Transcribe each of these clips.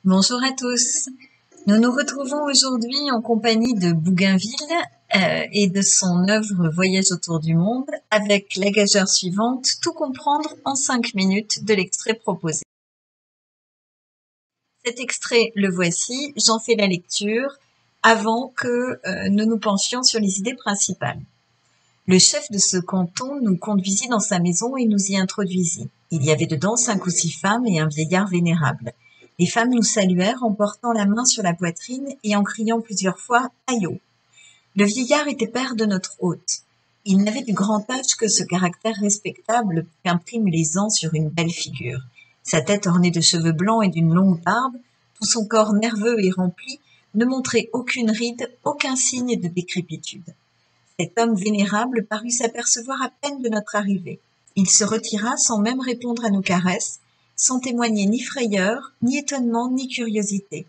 Bonjour à tous. Nous nous retrouvons aujourd'hui en compagnie de Bougainville et de son œuvre Voyage autour du monde avec la gageure suivante, tout comprendre en 5 minutes de l'extrait proposé. Cet extrait, le voici, j'en fais la lecture avant que nous nous penchions sur les idées principales. Le chef de ce canton nous conduisit dans sa maison et nous y introduisit. Il y avait dedans 5 ou 6 femmes et un vieillard vénérable. Les femmes nous saluèrent en portant la main sur la poitrine et en criant plusieurs fois « Aïe !». Le vieillard était père de notre hôte. Il n'avait du grand âge que ce caractère respectable qu'impriment les ans sur une belle figure. Sa tête ornée de cheveux blancs et d'une longue barbe, tout son corps nerveux et rempli, ne montrait aucune ride, aucun signe de décrépitude. Cet homme vénérable parut s'apercevoir à peine de notre arrivée. Il se retira sans même répondre à nos caresses, sans témoigner ni frayeur, ni étonnement, ni curiosité.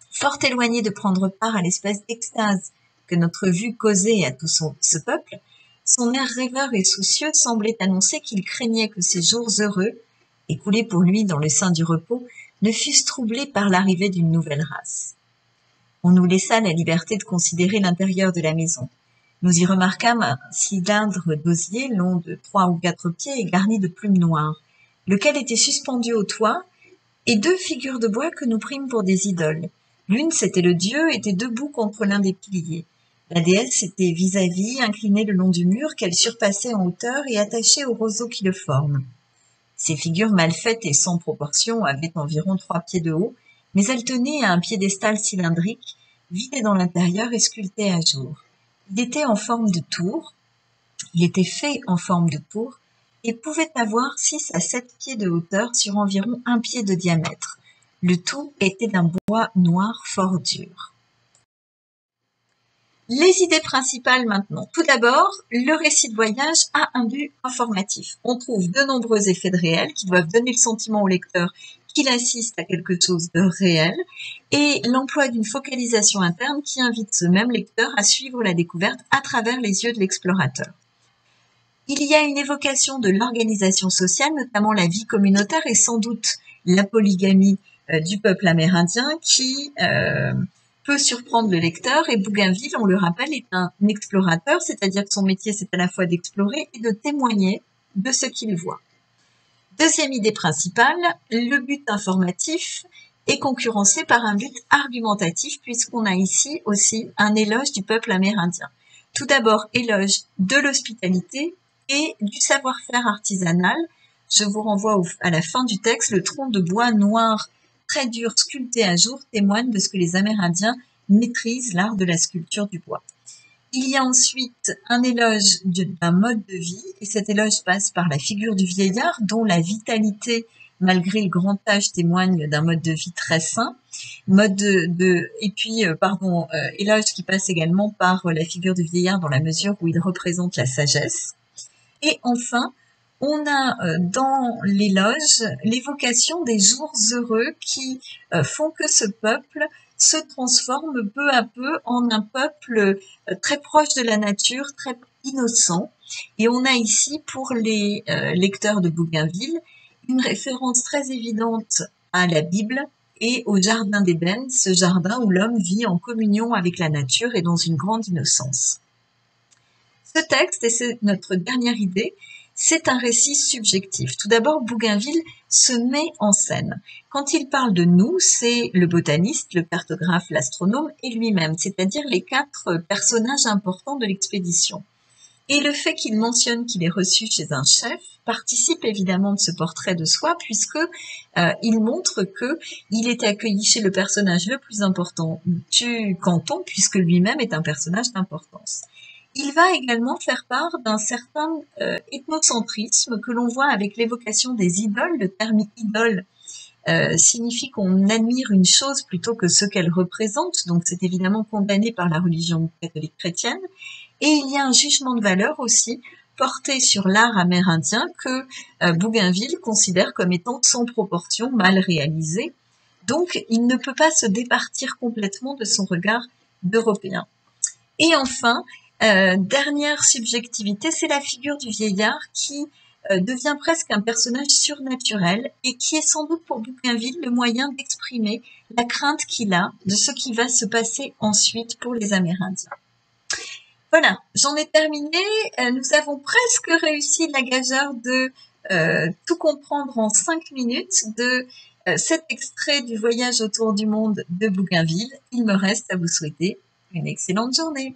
Fort éloigné de prendre part à l'espèce d'extase que notre vue causait à tout ce peuple, son air rêveur et soucieux semblait annoncer qu'il craignait que ces jours heureux, écoulés pour lui dans le sein du repos, ne fussent troublés par l'arrivée d'une nouvelle race. On nous laissa la liberté de considérer l'intérieur de la maison. Nous y remarquâmes un cylindre d'osier long de 3 ou 4 pieds et garni de plumes noires, lequel était suspendu au toit, et 2 figures de bois que nous prîmes pour des idoles. L'une, c'était le dieu, était debout contre l'un des piliers. La déesse était vis-à-vis, inclinée le long du mur qu'elle surpassait en hauteur et attachée aux roseaux qui le forment. Ces figures mal faites et sans proportion avaient environ 3 pieds de haut, mais elles tenaient à un piédestal cylindrique, vidé dans l'intérieur et sculpté à jour. Il était en forme de tour, il était fait en forme de tour et pouvait avoir 6 à 7 pieds de hauteur sur environ 1 pied de diamètre. Le tout était d'un bois noir fort dur. Les idées principales maintenant. Tout d'abord, le récit de voyage a un but informatif. On trouve de nombreux effets de réel qui doivent donner le sentiment au lecteur qu'il assiste à quelque chose de réel et l'emploi d'une focalisation interne qui invite ce même lecteur à suivre la découverte à travers les yeux de l'explorateur. Il y a une évocation de l'organisation sociale, notamment la vie communautaire et sans doute la polygamie du peuple amérindien qui peut surprendre le lecteur. Et Bougainville, on le rappelle, est un explorateur, c'est-à-dire que son métier, c'est à la fois d'explorer et de témoigner de ce qu'il voit. Deuxième idée principale, le but informatif est concurrencé par un but argumentatif puisqu'on a ici aussi un éloge du peuple amérindien. Tout d'abord, éloge de l'hospitalité et du savoir-faire artisanal. Je vous renvoie à la fin du texte, le tronc de bois noir très dur sculpté à jour témoigne de ce que les Amérindiens maîtrisent l'art de la sculpture du bois. Il y a ensuite un éloge d'un mode de vie, et cet éloge passe par la figure du vieillard, dont la vitalité, malgré le grand âge, témoigne d'un mode de vie très sain. Éloge qui passe également par la figure du vieillard dans la mesure où il représente la sagesse. Et enfin, on a dans l'éloge l'évocation des jours heureux qui font que ce peuple se transforme peu à peu en un peuple très proche de la nature, très innocent. Et on a ici, pour les lecteurs de Bougainville, une référence très évidente à la Bible et au jardin d'Éden, ce jardin où l'homme vit en communion avec la nature et dans une grande innocence. Ce texte, et c'est notre dernière idée, c'est un récit subjectif. Tout d'abord, Bougainville se met en scène. Quand il parle de nous, c'est le botaniste, le cartographe, l'astronome et lui-même, c'est-à-dire les 4 personnages importants de l'expédition. Et le fait qu'il mentionne qu'il est reçu chez un chef participe évidemment de ce portrait de soi puisque il montre que il est accueilli chez le personnage le plus important du canton puisque lui-même est un personnage d'importance. Il va également faire part d'un certain ethnocentrisme que l'on voit avec l'évocation des idoles. Le terme idole signifie qu'on admire une chose plutôt que ce qu'elle représente, donc c'est évidemment condamné par la religion catholique chrétienne. Et il y a un jugement de valeur aussi porté sur l'art amérindien que Bougainville considère comme étant sans proportion, mal réalisé. Donc, il ne peut pas se départir complètement de son regard d'Européen. Et enfin, dernière subjectivité, c'est la figure du vieillard qui devient presque un personnage surnaturel et qui est sans doute pour Bougainville le moyen d'exprimer la crainte qu'il a de ce qui va se passer ensuite pour les Amérindiens. Voilà, j'en ai terminé. Nous avons presque réussi la gageure de tout comprendre en 5 minutes de cet extrait du voyage autour du monde de Bougainville. Il me reste à vous souhaiter une excellente journée.